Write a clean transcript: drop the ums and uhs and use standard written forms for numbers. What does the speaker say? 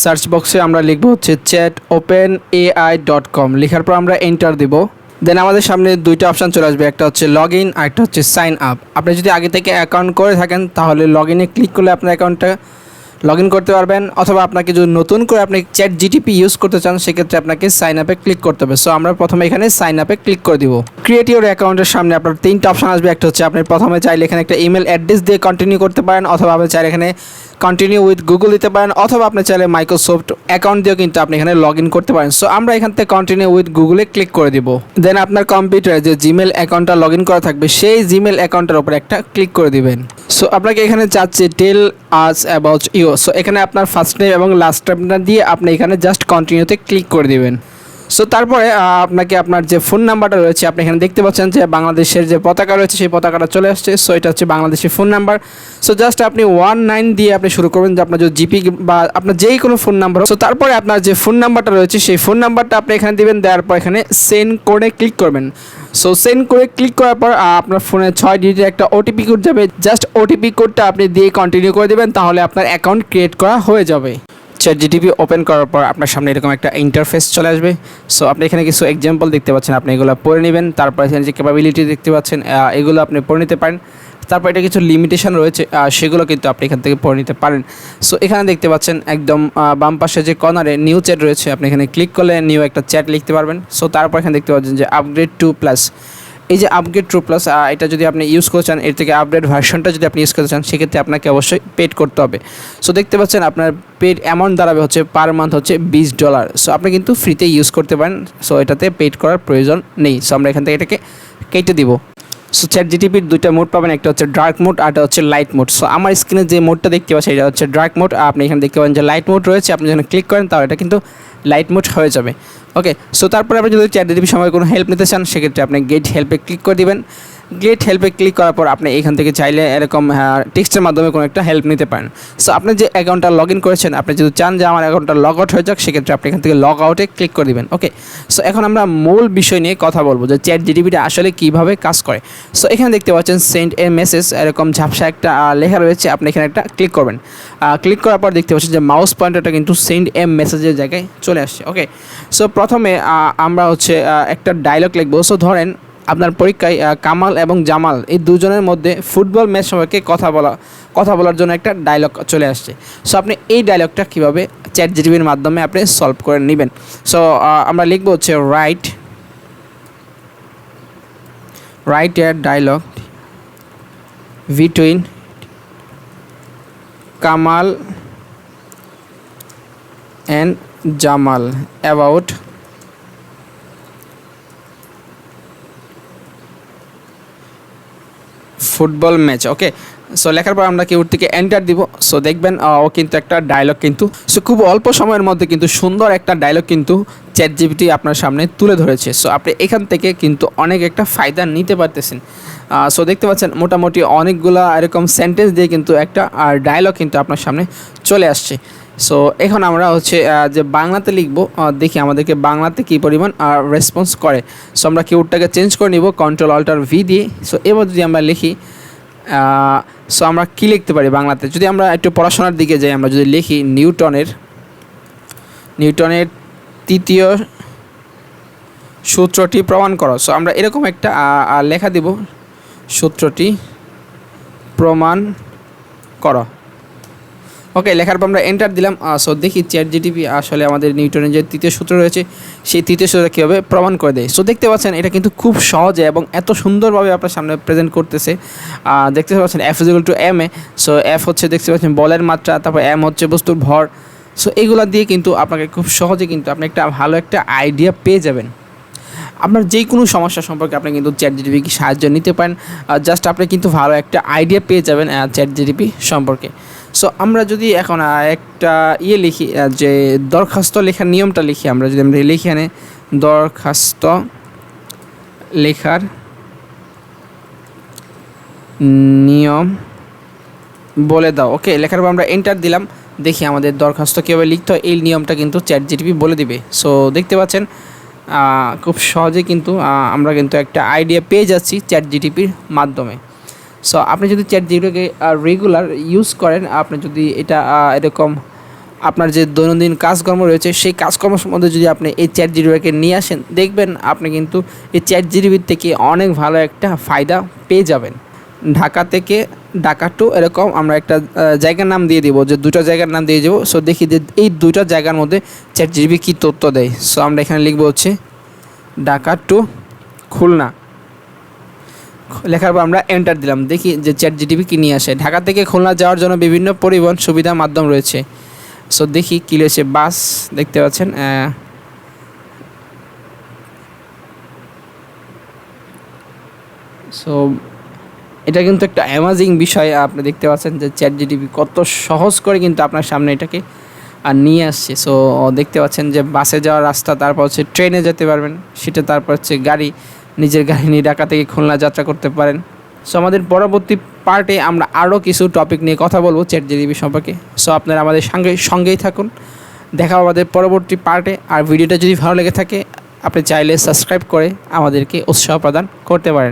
Search বক্সে আমরা লিখব হচ্ছে chat.openai.com, লেখার পর আমরা এন্টার দিব। দেন আমাদের সামনে দুইটা অপশান চলে আসবে, একটা হচ্ছে লগ ইন আর একটা হচ্ছে সাইন আপ। আপনি যদি আগে থেকে অ্যাকাউন্ট করে থাকেন তাহলে লগ ইনে ক্লিক করলে আপনার অ্যাকাউন্টটা লগ ইন করতে পারবেন, অথবা আপনাকে যদি নতুন করে আপনি ChatGPT ইউজ করতে চান সেক্ষেত্রে আপনাকে সাইন আপে ক্লিক করতে হবে। সো আমরা প্রথমে এখানে সাইন আপে ক্লিক করে দিব। ক্রিয়েট ইউর অ্যাকাউন্টের সামনে আপনার তিনটা অপশান আসবে। একটা হচ্ছে আপনি প্রথমে চাইলে এখানে একটা ইমেল অ্যাড্রেস দিয়ে কন্টিনিউ করতে পারেন, অথবা আপনি চাইলে এখানে কন্টিনিউ উইথ গুগল দিতে পারেন, অথবা আপনি চাইলে মাইক্রোসফট অ্যাকাউন্ট দিয়েও কিন্তু আপনি এখানে লগ ইন করতে পারেন। সো আমরা এখান থেকে কন্টিনিউ উইথ গুগলে ক্লিক করে দিব। দেন আপনার কম্পিউটারে যে জিমেল অ্যাকাউন্টটা লগ ইন করা থাকবে সেই জিমেল অ্যাকাউন্টের উপর একটা ক্লিক করে দিবেন। সো আপনাকে এখানে চাচ্ছে টেল আস অ্যাবাউট ইউ। সো এখানে আপনার ফার্স্ট নেম এবং লাস্ট নেমটা দিয়ে আপনি এখানে জাস্ট কন্টিনিউতে ক্লিক করে দিবেন। সো তারপরে আপনাকে আপনার যে ফোন নাম্বারটা রয়েছে, আপনি এখানে দেখতে পাচ্ছেন যে বাংলাদেশের যে পতাকা রয়েছে সেই পতাকাটা চলে আসছে। সো এটা হচ্ছে বাংলাদেশের ফোন নাম্বার। সো জাস্ট আপনি 19 দিয়ে আপনি শুরু করবেন, যে আপনার যদি জিপি বা আপনার যেই কোনো ফোন নাম্বার। সো তারপরে আপনার যে ফোন নাম্বারটা রয়েছে সেই ফোন নাম্বারটা আপনি এখানে দিবেন, দেওয়ার পর এখানে সেন্ড করে ক্লিক করবেন। সো সেন্ড করে ক্লিক করার পর আপনার ফোনে 6 ডিজিটের একটা ওটিপি কোড যাবে। জাস্ট ওটিপি কোডটা আপনি দিয়ে কন্টিনিউ করে দেবেন, তাহলে আপনার অ্যাকাউন্ট ক্রিয়েট করা হয়ে যাবে। ChatGPT ওপেন করার পর আপনার সামনে এরকম একটা ইন্টারফেস চলে আসবে। সো আপনি এখানে কিছু এক্সাম্পল দেখতে পাচ্ছেন, আপনি এগুলো পড়ে নেবেন। তারপর এখানে যে ক্যাপাবিলিটি দেখতে পাচ্ছেন এগুলো আপনি পড়ে নিতে পারেন। তারপর এটা কিছু লিমিটেশন রয়েছে, সেগুলো কিন্তু আপনি এখান থেকে পড়ে নিতে পারেন। সো এখানে দেখতে পাচ্ছেন একদম বাম পাশে যে কর্নারে নিউ চ্যাট রয়েছে, আপনি এখানে ক্লিক করলে নিউ একটা চ্যাট লিখতে পারবেন। সো তারপর এখানে দেখতে পাচ্ছেন যে আপগ্রেড 2+, এই যে আপগ্রেড 2+, এটা যদি আপনি ইউজ করতে চান, এর থেকে আপগ্রেড ভার্সনটা যদি আপনি ইউজ করতে চান সেক্ষেত্রে আপনাকে অবশ্যই পেড করতে হবে। সো দেখতে পাচ্ছেন আপনার পেড অ্যামাউন্ট দাঁড়াবে হচ্ছে পার মান্থ হচ্ছে $20। সো আপনি কিন্তু ফ্রিতে ইউজ করতে পারেন। সো এটাতে পেড করার প্রয়োজন নেই। সো আমরা এখান থেকে এটাকে কেটে দিব। সো ChatGPTর দুইটা মোড পাবেন, একটা হচ্ছে ডার্ক মোড আর একটা হচ্ছে লাইট মোড। সো আমার স্ক্রিনে যে মোডটা দেখতে পাচ্ছেন এটা হচ্ছে ডার্ক মোড। আপনি এখানে দেখতে পাবেন যে লাইট মোড রয়েছে, আপনি যখন ক্লিক করেন তাহলে এটা কিন্তু লাইট মোড হয়ে যাবে। ওকে, সো তারপরে আপনি যদি ChatGPT সময় কোনো হেল্প নিতে চান সেক্ষেত্রে আপনি গেট হেল্পে ক্লিক করে দিবেন। গেট হেল্পে ক্লিক করার পর আপনি এখান থেকে চাইলে এরকম টেক্সটের মাধ্যমে কোনো একটা হেল্প নিতে পারেন। সো আপনি যে অ্যাকাউন্টটা লগ ইন করেছেন, আপনি যদি চান যে আমার অ্যাকাউন্টটা লগ আউট হয়ে যাক সেক্ষেত্রে আপনি এখান থেকে লগ আউটে ক্লিক করে দিবেন। ওকে, সো এখন আমরা মূল বিষয় নিয়ে কথা বলবো যে ChatGPT আসলে কীভাবে কাজ করে। সো এখানে দেখতে পাচ্ছেন সেন্ড এ মেসেজ, এরকম ঝাপসা একটা লেখা রয়েছে, আপনি এখানে একটা ক্লিক করবেন। ক্লিক করার পর দেখতে পাচ্ছেন যে মাউস পয়েন্টারটা কিন্তু সেন্ড এ মেসেজের জায়গায় চলে আসছে। ওকে, সো প্রথমে আমরা হচ্ছে একটা ডায়লগ লিখবো। সো ধরেন আপনার পরীক্ষায় কামাল এবং জামাল এই দুজনের মধ্যে ফুটবল ম্যাচ সম্পর্কে কথা বলার জন্য একটা ডায়লগ চলে আসছে। সো আপনি এই ডায়লগটা কীভাবে ChatGPTর মাধ্যমে আপনি সলভ করে নেবেন। সো আমরা লিখবো হচ্ছে write a dialogue between Kamal and Jamal about football match. Okay, so লেখার পর আমরা কিবোর্ড থেকে এন্টার দিব। সো দেখবেন ও কিন্তু একটা ডায়লগ কিন্তু খুব অল্প সময়ের মধ্যে কিন্তু সুন্দর একটা ডায়লগ কিন্তু ChatGPT আপনার সামনে তুলে ধরেছে। সো আপনি এখান থেকে কিন্তু অনেক একটা ফায়দা নিতে পারতেছেন। সো দেখতে পাচ্ছেন মোটামুটি অনেকগুলা এরকম সেন্টেন্স দিয়ে কিন্তু একটা ডায়লগ কিন্তু আপনার সামনে চলে আসছে। সো এখন আমরা হচ্ছে যে বাংলাতে লিখব, দেখি আমাদেরকে বাংলাতে কী পরিমাণ রেসপন্স করে। সো আমরা কিবোর্ডটাকে চেঞ্জ করে নিব Ctrl-Alt-V দিয়ে। সো এবার যদি আমরা লিখি, সো আমরা কী লিখতে পারি বাংলাতে, যদি আমরা একটু পড়াশোনার দিকে যাই, আমরা যদি লিখি নিউটনের তৃতীয় সূত্রটি প্রমাণ করো। সো আমরা এরকম একটা লেখা দিব, সূত্রটি প্রমাণ করো। ওকে, লেখার পর আমরা এন্টার দিলাম। সো দেখি ChatGPT আসলে আমাদের নিউটনের যে তৃতীয় সূত্র রয়েছে সেই তৃতীয় সূত্র কীভাবে প্রমাণ করে দেয়। সো দেখতে পাচ্ছেন এটা কিন্তু খুব সহজে এবং এত সুন্দরভাবে আপনার সামনে প্রেজেন্ট করতেছে। দেখতে পাচ্ছেন F=ma। সো F হচ্ছে দেখতে পাচ্ছেন বলের মাত্রা, তারপর m হচ্ছে বস্তুর ভর। সো এইগুলা দিয়ে কিন্তু আপনাকে খুব সহজে কিন্তু আপনি একটা ভালো একটা আইডিয়া পেয়ে যাবেন। আপনার যে কোনো সমস্যা সম্পর্কে আপনি কিন্তু ChatGPT কি সাহায্য নিতে পারেন। জাস্ট আপনি কিন্তু ভালো একটা আইডিয়া পেয়ে যাবেন ChatGPT সম্পর্কে। সো আমরা যদি এখন একটা লিখি, যে দরখাস্ত লেখার নিয়মটা লিখি, আমরা লিখি এখানে দরখাস্ত লেখার নিয়ম বলে দাও। ওকে, লেখার পর আমরা এন্টার দিলাম। দেখি আমাদের দরখাস্ত কীভাবে লিখতে হয় এই নিয়মটা কিন্তু ChatGPT বলে দিবে। সো দেখতে পাচ্ছেন খুব সহজে কিন্তু আমরা কিন্তু একটা আইডিয়া পেয়ে যাচ্ছি ChatGPTর মাধ্যমে। সো আপনি যদি ChatGPTকে রেগুলার ইউজ করেন, আপনি যদি এটা এরকম আপনার যে দৈনন্দিন কাজকর্ম রয়েছে সেই কাজকর্ম সম্বন্ধে যদি আপনি এই ChatGPTকে নিয়ে আসেন, দেখবেন আপনি কিন্তু এই ChatGPT থেকে অনেক ভালো একটা ফায়দা পেয়ে যাবেন। ঢাকা থেকে ঢাকা টু এরকম আমরা একটা জায়গার নাম দিয়ে দিব, যে দুটো জায়গার নাম দিয়ে দেবো। সো দেখি যে এই দুটো জায়গার মধ্যে ChatGPT কী তথ্য দেয়। সো আমরা এখানে লিখবো হচ্ছে ঢাকা টু খুলনা। লেখার পর আমরা এন্টার দিলাম, দেখি যে ChatGPT কী নিয়ে আসে। ঢাকা থেকে খুলনা যাওয়ার জন্য বিভিন্ন পরিবহন সুবিধা মাধ্যম রয়েছে। সো দেখি কী রয়েছে। বাস দেখতে পাচ্ছেন, সো এটা কিন্তু একটা অ্যামাজিং বিষয়। আপনি দেখতে পাচ্ছেন যে ChatGPT কত সহজ করে কিন্তু আপনার সামনে এটাকে নিয়ে আসছে। সো দেখতে পাচ্ছেন যে বাসে যাওয়ার রাস্তা, তারপর হচ্ছে ট্রেনে যেতে পারবেন সেটা, তারপর হচ্ছে গাড়ি, নিজের গাড়ি নিয়ে ঢাকা থেকে খুলনা যাত্রা করতে পারেন। সো আমাদের পরবর্তী পার্টে আমরা আরও কিছু টপিক নিয়ে কথা বলবো ChatGPT সম্পর্কে। সো আপনারা আমাদের সঙ্গেই থাকুন। দেখা আমাদের পরবর্তী পার্টে। আর ভিডিওটা যদি ভালো লেগে থাকে, আপনি চাইলে সাবস্ক্রাইব করে আমাদেরকে উৎসাহ প্রদান করতে পারেন।